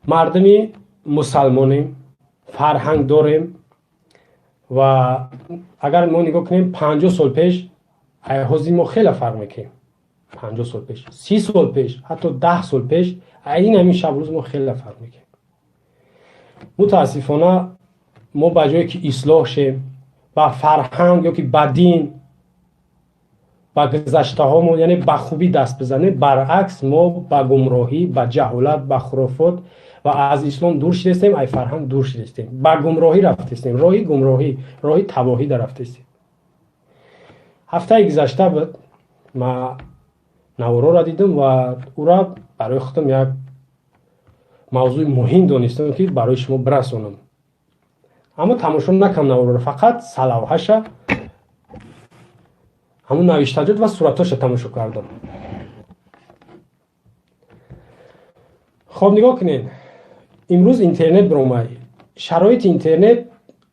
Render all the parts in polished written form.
مردمی مسلمانیم، فرهنگ داریم و اگر ما نگاه کنیم 50 سال پیش حوزی ما خیلی فرق میکنیم. 50 سال پیش، 30 سال پیش، حتی 10 سال پیش این همین شب روز ما خیلی فرق میکنیم. متاسفانه ما به جایی که اصلاح شیم با فرهنگ یا که با دین با گذشته هامون یعنی با خوبی دست بزنیم، برعکس ما با گمراهی، با جهالت، با خرافات و از اسلام دور شدیم، ای فرهنگ دور شدیم، با گمراهی رفتیم، راهی گمراهی، راهی تباهی در رفتیم. هفته گذشته بود ما نوارا را دیدم و او را برای خودم یک موضوع مهم دانستم که برای شما برسونم. اما تماشا نکردم نوارا را، فقط سلوهاش همون نوشتجات و صورتاش تماشا کردم. خب نگاه کنین، امروز اینترنت برآمد. شرایط اینترنت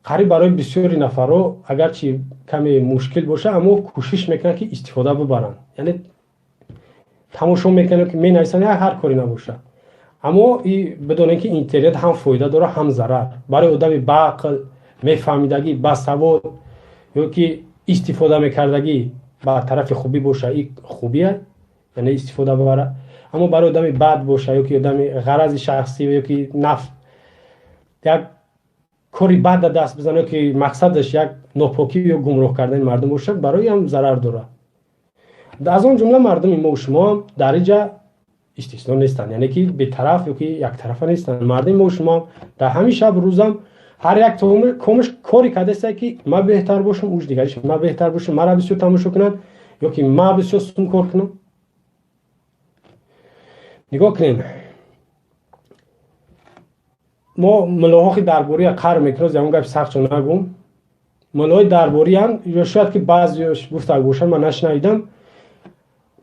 قریب برای بسیاری نفرها اگرچه کمی مشکل باشه اما کوشش میکنن که استفاده ببرن، یعنی تماشا میکنن که مینویسن هر کاری نباشه. اما بدونن که اینترنت هم فایده داره هم ضرر. برای آدم با عقل میفهمیدگی، با سواد یا که استفاده میکردگی با طرف خوبی باشه، این خوبیه یعنی استفاده ببره. اما برای آدم بد باشه یا که آدم غرض شخصی یا که نفع یک کاری بد دست بزنه که مقصدش یک ناپاکی یا گمراه کردن مردم باشه، برای هم ضرر داره. از اون جمله مردم ما و شما در اینجا استثنا نیستن، یعنی که به طرف یا که یک طرفه نیستن. مردم ما و شما در همین شب روزم هر یک کمش کاری کرده است که ما بهتر باشم، اوج دیگرش ما بهتر باشم، مرا بسیار تماشا کنن یا که ما بسیار سون کار کنم. نگاه کنین، ما ملاحظه درباره قرن میکروز یا اون گپ سخت چون نگم، ملاحظه درباره هم یا شاید که بعضیش گفته باشن من نشنیدم،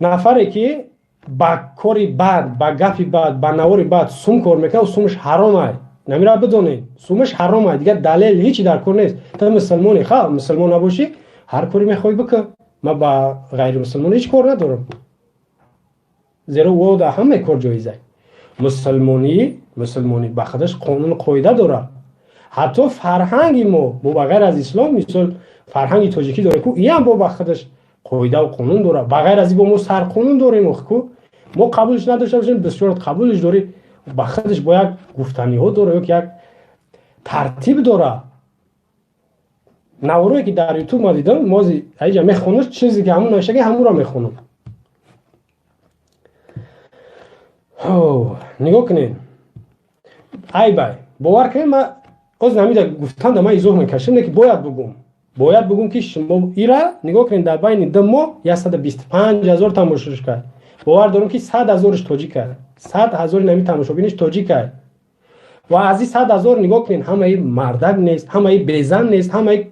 نفری که با کاری بد، با گپی بد، با نواری بد سوم کار میکنه و سومش حرامه. نمیره بدونین سومش حرامه، دیگه دلیل هیچی در کار نیست. تو مسلمانی، خواه مسلمان نباشی هر کاری میخوای بکن، ما با غیر مسلمان هیچ کار ندارم، زیرا او در همه کار جایزه. مسلمانی با خودش قانون قاعده داره. حتی فرهنگ ما بغیر از اسلام، مثل فرهنگ تاجیکی داره که این هم با خودش قاعده و قانون داره. بغیر از این با ما سر قانون داریم که ما قبولش نداشته باشیم، بسیار قبولش داریم. با خودش باید گفتنی ها داره یا یک ترتیب داره. نوارایی که در یوتیوب ما دیدم، ما اینجا میخونم چیزی که همون نوشته همون را میخونم. نگاه کنین، ای بای باور کنین، من از نمیده گفتم من ایزوه نکشم که باید بگم که شما ایرا نگاه کنین در بین دو ماه 125,000 تماشاش کرد. باور دارم که 100,000ش تاجیک کرد، 100,000 نمی تماشابینش تاجیک کرد. و از این 100,000 نگاه کنین همه مردک نیست، همه بیزن نیست، همه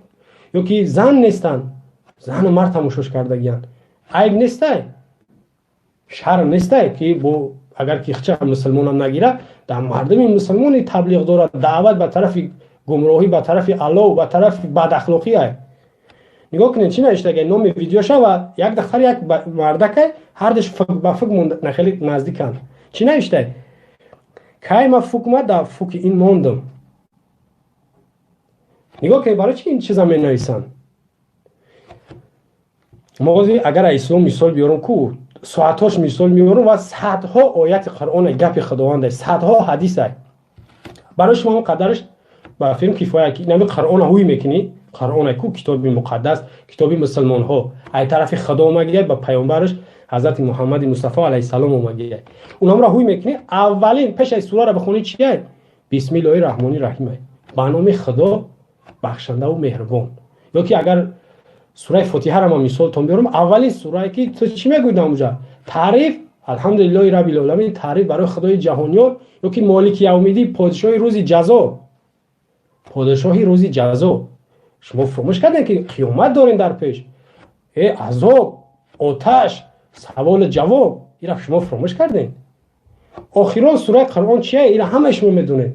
یا که زن نیستن، زن و مرد تماشاش کردگیان. عیب نیسته، شرم نیسته که با اگر که خچه مسلمان هم نگیره در مردم مسلمانی تبلیغ داره، دعوت به طرف گمراهی، به طرف الله و به طرف بد اخلاقی است. نگاه کنین چی نوشته که نام ویدیو شو و یک دختر یک مردک هر دش با فک نخلی نزدیکن. چی نوشته؟ که ما فک ما در فک این موندم. نگاه کنین برای چی این چیزا می نویسن؟ موضوع اگر اسلام مثال بیارم کو ساعتاش مثال میارم و صدها آیت قرآن گپ خداوند است، صدها حدیث است. برای شما قدرش با فیلم کفایه که نمی قرآن هوی میکنی، قرآن کو کتاب مقدس، کتاب مسلمان ها، ای طرف خدا اومده با پیامبرش حضرت محمد مصطفی علیه السلام اومده. اونم را هوی میکنی، اولین پیش از سوره را بخونی چیه؟ بسم الله الرحمن الرحیم، به نام خدا بخشنده و مهربان. یا که اگر سوره فاتحه را ما مثال تون بیارم، اولین سوره که تو چی میگوید اونجا؟ تعریف الحمدلله رب العالمین، تعریف برای خدای جهانیان، یا که مالک یومیدی، پادشاه روز جزا، پادشاهی روز جزا. شما فراموش کردین که قیامت دارین در پیش، عذاب، آتش، سوال جواب، اینا شما فراموش کردین. آخران سوره قرآن چیه؟ اینا همه شما میدونین.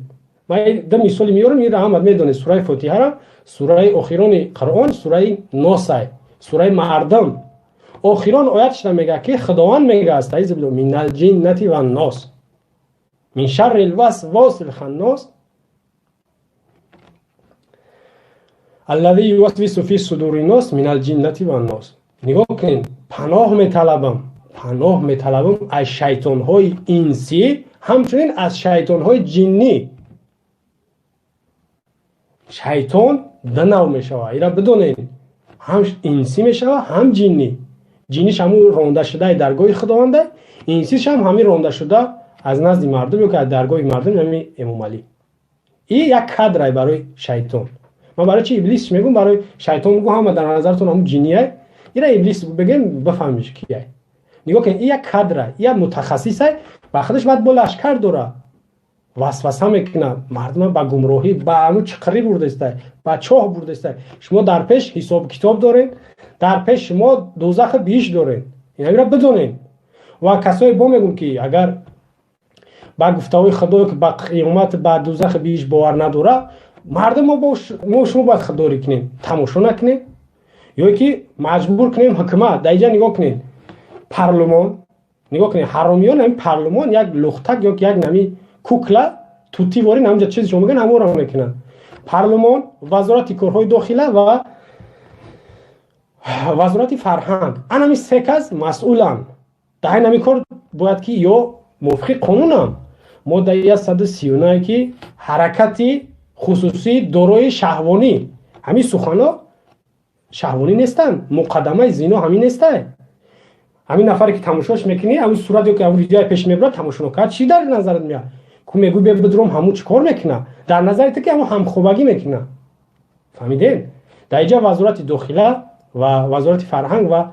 من دو مثال میارم، اینا همه میدونین. سوره فاتحه را، سوره آخران قرآن، سوره ناس، سوره مردم. آخران آیتش میگه که خداوند میگه استعیذ بالله من الجنة و الناس، من شر الوسواس الخناس الذي يوسوس في صدور الناس من الجنة والناس. نگاه کن، پناه میطلبم از شیطان های انسی، همچنین از شیطان های جنی. شیطان دو نوع می شود، ایرا بدونین، هم انسی می شود هم جنی. جنیش همون رانده شده درگاه خداونده، انسیش هم همین رانده شده از نزد مردم یا که از درگاه مردم، همین امام علی. این یک کادر برای شیطان. من برای چی ابلیس میگم؟ برای شیطان میگم هم در نظرتون همون جنیه، اینا ابلیس بگم بفهمیش کیه. نگاه کن، این یک کادر، این متخصصه، با خودش باید با لشکر داره، وسوسه میکنه مردم با گمراهی، با همون چقری برده است، با چاه برده است. شما در پیش حساب کتاب دارین، در پیش شما دوزخ بیش دارین، اینا رو بدونین. و کسایی با میگم که اگر با گفتهای خدا که با قیامت با دوزخ بیش باور نداره، مردم ما شما باید خداری کنیم، تماشا نکنیم، یا که مجبور کنیم حکومت. در اینجا نگاه کنین، پارلمان، نگاه کنین، حرامیان این پارلمان یک لختک یا یک نمی کوکلا توتی واری نمیجا چیزی شما میگن همون رو میکنن. پارلمان، وزارت کارهای داخله و وزارت فرهنگ، این سه کس مسئولن. در نمی کار باید که یا موافق قانونم ماده 139 که حرکتی خصوصی دارای شهوانی، همین سخنا شهوانی نیستن، مقدمه زنا همین نیسته. همین نفری که تماشاش میکنی، همین صورتی که همین ویدیو پیش میبره تماشا نکرد، چی در نظرت میاد؟ کو میگوی بدروم همون چیکار میکنه؟ در نظرت که همون همخوابگی میکنه. فهمیدین؟ در اینجا وزارت داخله و وزارت فرهنگ و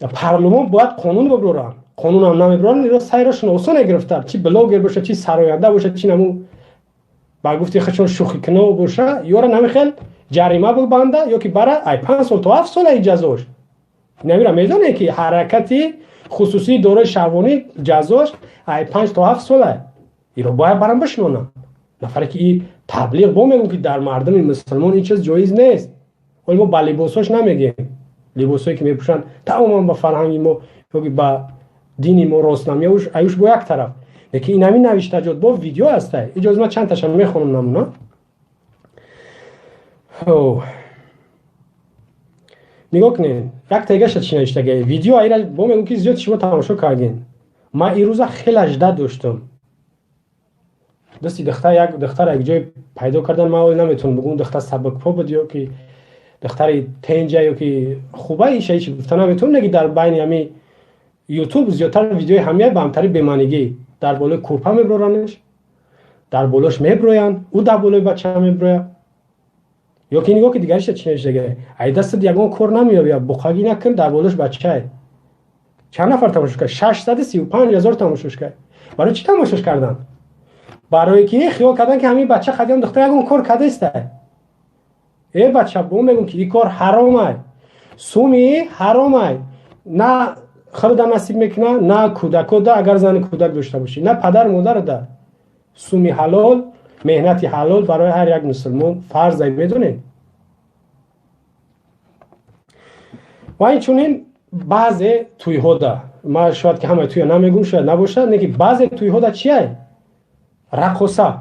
پارلمان باید قانون ببرن. قانون هم نمیبرن، اینا سایرشون آسان گرفتار، چی بلاگر باشه، چی سراینده باشه، چی نمو با گفتی خودشون شوخی کنه باشه، یا را نمیخواد جریمه ببنده، یا که برای 5 سال تا 7 سال اجازهش. نمیره میدونه که حرکتی خصوصی دوره شهوانی جزاش 5 تا 7 ساله. اینو باید برام بشنونن. نفری که این تبلیغ با میگن که در مردم مسلمان این چیز جایز نیست. ولی ما با لباساش نمیگیم. لباسایی که میپوشن تماما با فرهنگ ما یا با دینی ما راست نمیوش ایوش با یک طرف. لیکن این همین نوشته جات با ویدیو هسته. اجازه ما چند تاشم میخونم نمونه. نگاه کنین، یک تیگش چی نوشته گه ویدیو ایرا با میگم که زیاد شما تماشا کردین. ما این روزا خیلی اجدا داشتم. دستی دختر یک جای پیدا کردن، ما اول نمیتونم بگم دختر سبک پا بود یا که دختر تنجه یا که خوبه ایش هیچ گفتن نمیتونم. نگی در بین همین یوتیوب زیادتر ویدیو همیه به همتری بمانگی در بالای کورپا میبرانش، در بالاش میبروین، او در بالای بچه میبروه. یا که نگاه که دیگرش چی نشه گه ای دست دیگه کور نمیابه بخاگی نکن در بالاش بچه. چند نفر تماشاش کرد؟ 635,000 تماشاش کرد. برای چی تماشاش کردن؟ برای که خیال کردن که همین بچه خدیام دختر اگه اون کار کرده است. ای بچه بوم میگم که این کار حرامه، سومی حرامه. نه خرد نصیب میکنه، نه کودک ده اگر زن کودک داشته باشی، نه پدر مادر ده. سومی حلال، مهنتی حلال برای هر یک مسلمان فرض میدونین. و این چونین بعضی توی هدا، ما شاید که همه توی نمیگم شاید نباشه، نه که بعضی توی هدا چیه؟ رقصه.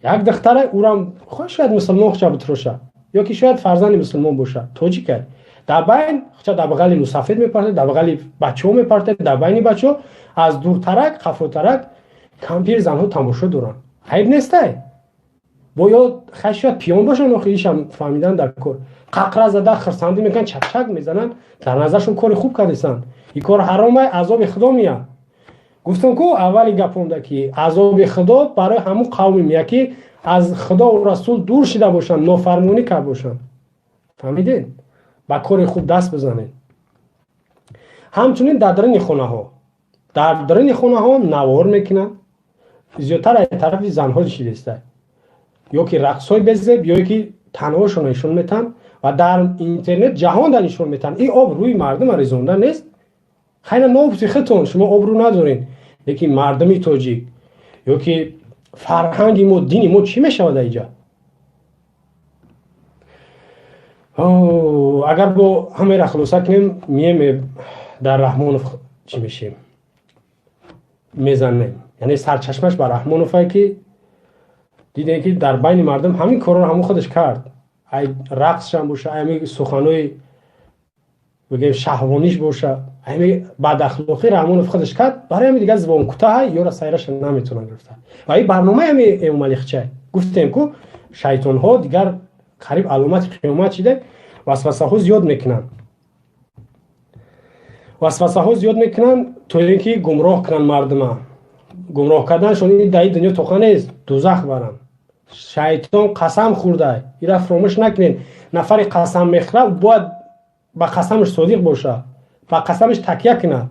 یک دختره اورم خوش شاید مسلمان خوشا بتروشه، یا که شاید فرزند مسلمان باشه، تاجیکه. در بین خوشا در بغل مسافر میپرده، در بغل بچه‌ها میپرده، در بین بچه‌ها از دور ترک، خفا ترک کمپیر زنها تماشا دارن. عیب نیسته. باید خشیت پیان باشن و خیلیش هم فهمیدن در کار. ققره زده خرسندی میکنن، چک چک میزنن، در نظرشون کار خوب کردن. این کار حرامه، عذاب خدا میاد. گفتم که اولی گپونده که عذاب خدا برای همون قومی میاد که از خدا و رسول دور شده باشن، نافرمانی کرده باشن. فهمیدین؟ با کار خوب دست بزنین. همچنین در درون خونه ها، در درون خونه ها نوار میکنن. زیادتر از طرف زنها چیزی است. یا که رقصای بزب یا که تنهاشون نشون میتن و در اینترنت جهان در نشون میتن. این آب روی مردم ریزونده نیست. خیلی نوبتی خودتون شما آب رو ندارین، لیکن مردمی تاجیک یا که فرهنگی ما دینی ما چی میشود اینجا؟ اگر با همه را خلاصه کنیم میم در رحمان چی میشیم؟ میزنیم. یعنی سرچشمش بر رحمانوفه که دیدن که در بین مردم همین کارا رو همون خودش کرد. ای رقصش هم باشه، ای سخنوی بگیم شهوانیش باشه، ای بد اخلاقی رحمانوف خودش کرد. برای همین دیگه زبان کوتاه یا را سایرش نمیتونن گرفتن. و این برنامه همین امام علی خچه گفتیم که شیطان ها دیگر قریب علامت قیامت شده، وسوسه ها زیاد میکنن. وسوسه ها زیاد میکنن تو اینکه گمراه کنن مردم. گمراه کردنشون این در دنیا توخه نیست، دوزخ برن. شیطان قسم خورده، اینا فراموش نکنین. نفر قسم میخوره باید با قسمش صادق باشه، با قسمش تکیه کنه.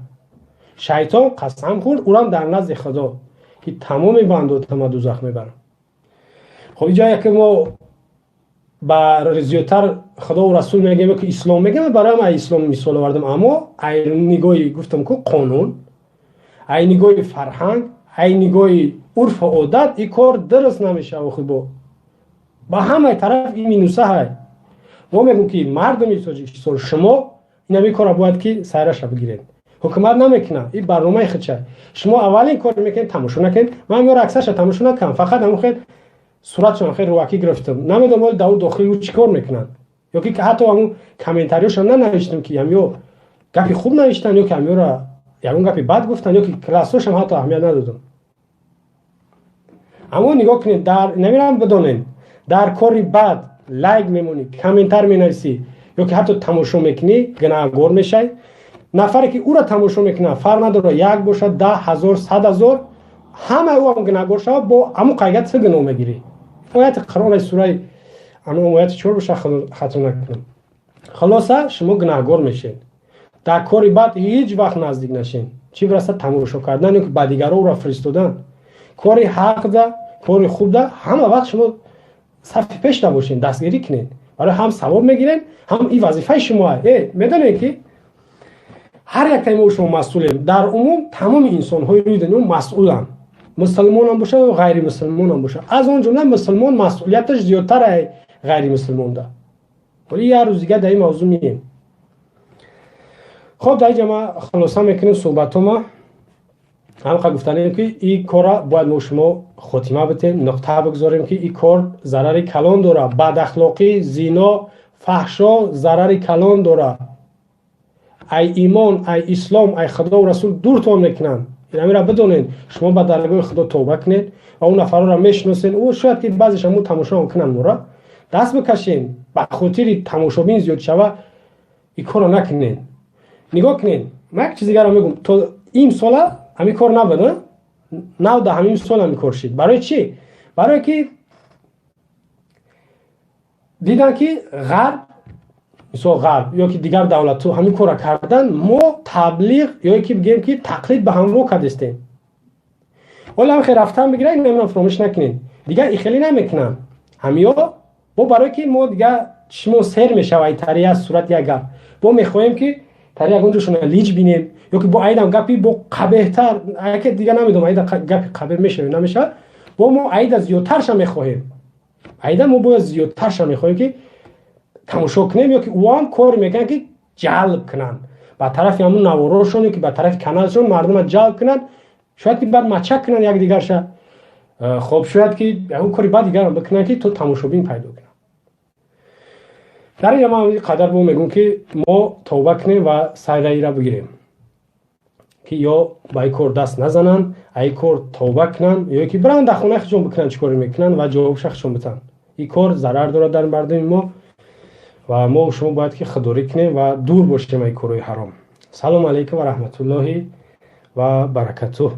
شیطان قسم خورد، اونم در نزد خدا که تمام بنده تمام دوزخ میبرن. خب اینجا که ما با زیادتر خدا و رسول میگیم که اسلام میگیم، برای ما اسلام مثال آوردم، اما این نگاهی گفتم که قانون، این نگاهی فرهنگ، این نگاهی عرف و عادت این کار درست نمیشه. و خب با همه طرف این مینوسه های ما میگم که مردم ایسال شما این همی کار باید که سایرش بگیرید. حکومت نمیکنه، این برنامه خودشه. شما اولین کار میکنید تماشا نکنید. من میار اکثرش تماشا نکنم، فقط همون خیلی صورتشون خیلی روکی گرفتم. نمیدونم ولی داخلی او چیکار میکنن، یا که حتی همون کامنتاریوش هم ننوشتم که همیو گپی خوب نوشتن یا که همیو را یعنی گپی بد گفتن یا که کلاسوش هم حتی اهمیت ندادم. اما نگاه کنید، در نمیرم بدونین در کاری بد لایک میمونی، کامنتار مینویسی یا که حتی تماشا میکنی گناهگار میشی. نفری که او را تماشا میکنه فرق نداره یک باشه 10,000 100,000 همه او هم گناهگار شود، با همون قیدت سه گناه میگیری. آیت قرآن سوره انعام آیت 4 باشه خطا نکنم. خلاصه شما گناهگار میشین. در کاری بد هیچ وقت نزدیک نشین، چی برسه تماشا کردن یا که با دیگران را فرستادن. کاری حق ده، کاری خوب ده، همه وقت شما صف پیش باشین، دستگیری کنین، برای هم ثواب میگیرین، هم این وظیفه شما. میدونین که هر یک تیم شما مسئولین. در عموم تمام انسان های روی دنیا مسئولن، مسلمان هم باشه و غیر مسلمان هم باشه. از اون جمله مسلمان مسئولیتش زیادتر از غیر مسلمان ده. ولی یه روز دیگه در این موضوع میگیم. خب در جمع خلاصه میکنیم صحبت ما. همونقدر گفتنیم که این کار باید ما شما خاتمه بدیم، نقطه بگذاریم که این کار ضرر کلان داره. بد اخلاقی، زنا، فحشا ضرر کلان داره. ای ایمان، ای اسلام، ای خدا و رسول دورتون میکنن. این همین را بدونین. شما به درگاه خدا توبه کنید و اون افراد را میشناسین. او شاید که بعضیش هم تماشا کنن مورا دست بکشین. به خاطر تماشابین زیاد شوه این کار را نکنین. نگاه کنین، من یک چیز دیگر را میگم. تو این ساله همین کار نبوده، نه ده همین سال همین کار شد. برای چی؟ برای که دیدن که غرب، مثلا غرب یا که دیگر دولت ها همین کار کردن، ما تبلیغ یا که بگیم که تقلید به همراه کردیم. ولی هم خیلی رفتن بگیرن، نمیدونم فراموش نکنین دیگه این خیلی نمیکنن همیا. با برای که ما دیگه شما سر میشوید تری از صورت یک گپ با میخوایم که تری یک اونجا شما لیج بینیم یا که با ایدم گپی با قبهتر اگه دیگه نمیدونم ایدم گپی قبه میشه یا نمیشه، با ما ایدم زیادترش میخوایم. ایدم ما باید زیادترش میخوایم که تماشا کنیم یا که اوان کار میکنن که جلب کنن با طرف همون نواراشون یا که با طرف کانالشون مردم جلب کنن. شاید که بعد مچک کنن یک دیگر شه. خب شاید که اون کاری بعد دیگر هم بکنن که تو تماشابین پیدا کنن. در این ما قدر با میگم که ما توبه کنیم و سایره را بگیریم که یا با این کار دست نزنن، این کار توبه کنن یا که برن در خونه خودشون بکنن چی کاری میکنن و جواب شخصشون بدن. این کار ضرر داره در مردم ما و ما و شما باید که خودداری کنیم و دور باشیم این کارهای حرام. سلام علیکم و رحمت الله و برکاته.